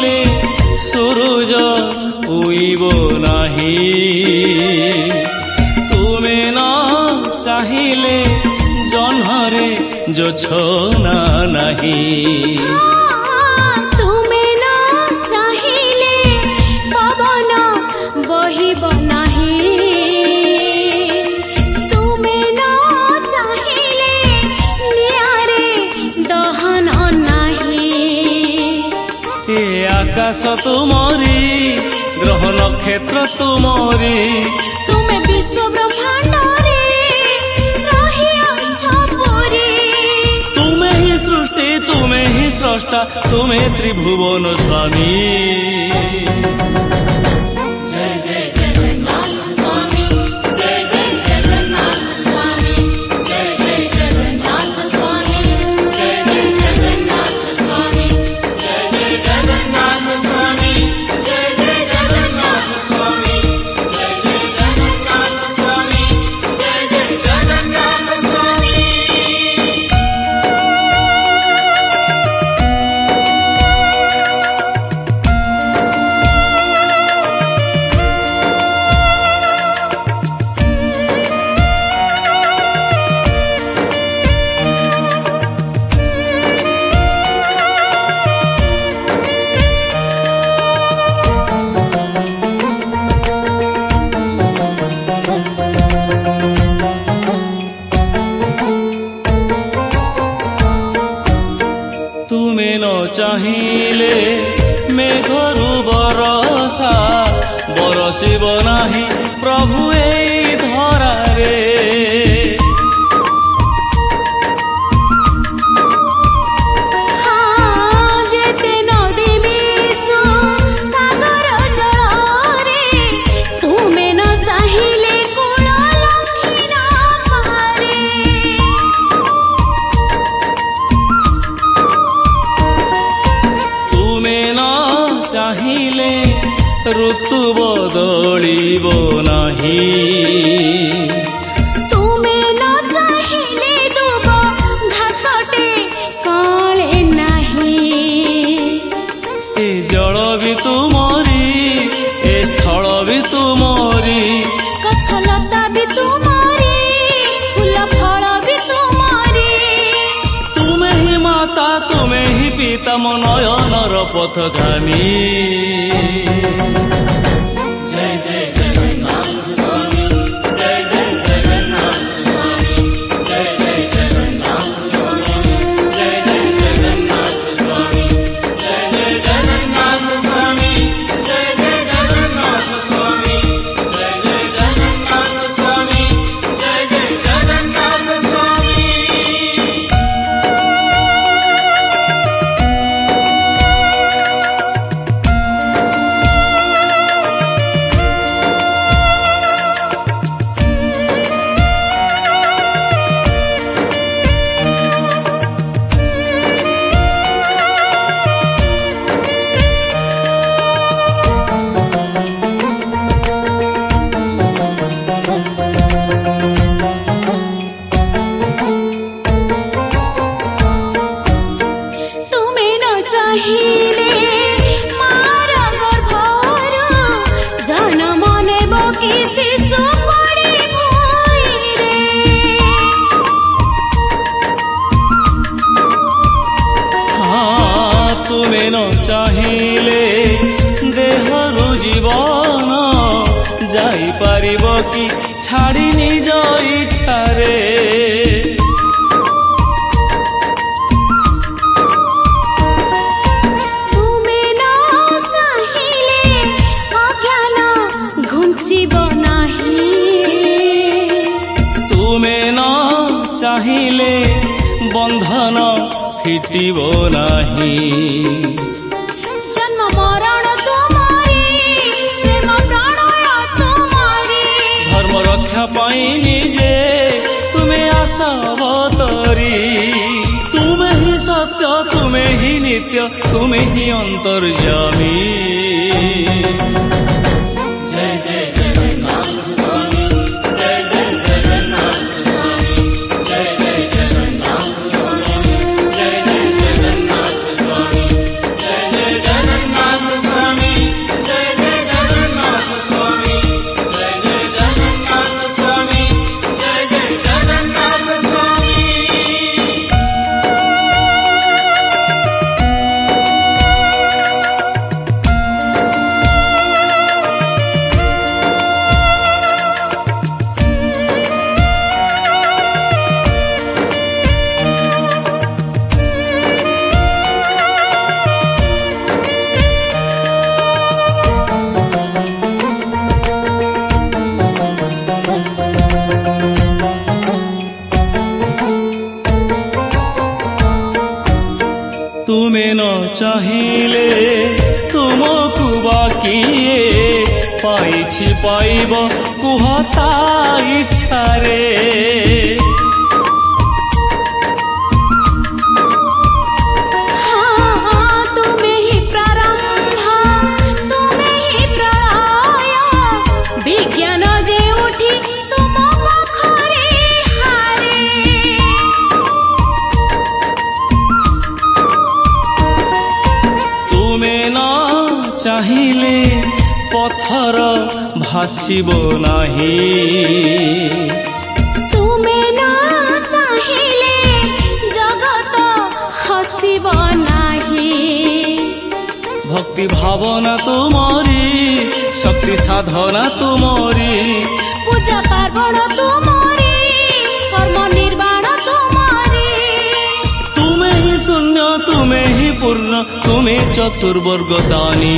चाहिले सूरज उइब नाही, तुमे न चाहिले जह्नरे जोछना नाही। तुमे न चाहिले पवन बहिब नाही, तुमे न चाहिले नियारे दहन नाही। ए आकाश तुमरी ग्रह नक्षत्र तुमरी, तुमे विश्व ब्रह्मांड तुमे ही स्रष्टा तुमे त्रिभुवन स्वामी। जय जय जगन्नाथ स्वामी, जय जय जगन्नाथ स्वामी, जय जय जगन्नाथ स्वामी, जय जय जगन्नाथ स्वामी, जय जय जगन्नाथ स्वामी, जय जय जगन्नाथ स्वामी, जय जय जगन्नाथ स्वामी, जय जय जगन्नाथ स्वामी। तुमे न चाहिले मेघरु बरसा बरसिब नाही प्रभु एई धरारे। जेते नदी मिशु सागर जଳରେ, तुमे न चाहिले कूल लंघि न पारे। तुमे न चाहिले ऋतु बदलिब नाही, तुमे न चाहिले दुब घासटे कळे नाही। ए जल भी तुमरी ए स्थल भी तुमरी, गछलता भी तुमरी फूल फल भी तुमरी। तुमे ही माता तुमे ही पिता मो नयनर पथगामी। जय जय जगन्नाथ स्वामी, जय जय जगन्नाथ स्वामी, जय जय जगन्नाथ स्वामी, जय जय जगन्नाथ स्वामी, जय जय जगन्नाथ स्वामी, जय जय जगन्नाथ स्वामी, जय जय जगन्नाथ स्वामी, जय जय जगन्नाथ स्वामी। तुमे न चाहिले मार गर्भरू जन्म नेब कि शिशु पड़ी भुइँरे। हाँ तुमे न चाहिले देहरु जीवन जाई पारिब कि छाड़ी निज इच्छारे। तुमे न चाहिले अज्ञान घुंचिब नाही, तुमे न चाहिले बंधन फिटिब नाही। जन्म मरण तुमरी प्रेम प्रणय तुमरी। धर्म रक्षा पाई निजे तुमे आशा अवतरी। तुमे ही सत्य तुमे ही नित्य तुमे ही अंतर्यामी। जय जय जगन्नाथ स्वामी, जय जय जगन्नाथ स्वामी, जय जय जगन्नाथ स्वामी, जय जय जगन्नाथ स्वामी, जय जय जगन्नाथ କିଛି ପାଇବ କୁହ ତା ଇଚ୍ଛାରେ। ତୁମେ ହିଁ ପ୍ରାରମ୍ଭ ତୁମେ ହିଁ ପ୍ରଳୟ ବିଜ୍ଞାନ ଯେଉଁଠି ତୁମ ପାଖରେ ହାରେ। ତୁମେ ନ ଚାହିଁଲେ ପଥର ଭାସିବ ନାହିଁ। ତୁମେ ନ ଚାହିଁଲେ ଜଗତ ହସିବ ନାହିଁ। ଭକ୍ତି ଭାବନା ତୁମରି ଶକ୍ତି ସାଧନା ତୁମରି ପୂଜା ପାର୍ବଣ ତୁମରି କର୍ମ ନିର୍ବାଣ ତୁମରି। ତୁମେ ହିଁ ଶୂନ୍ୟ ତୁମେ ହିଁ ପୂର୍ଣ୍ଣ ତୁମେ ଚତୁର୍ବର୍ଗ ଦାନୀ।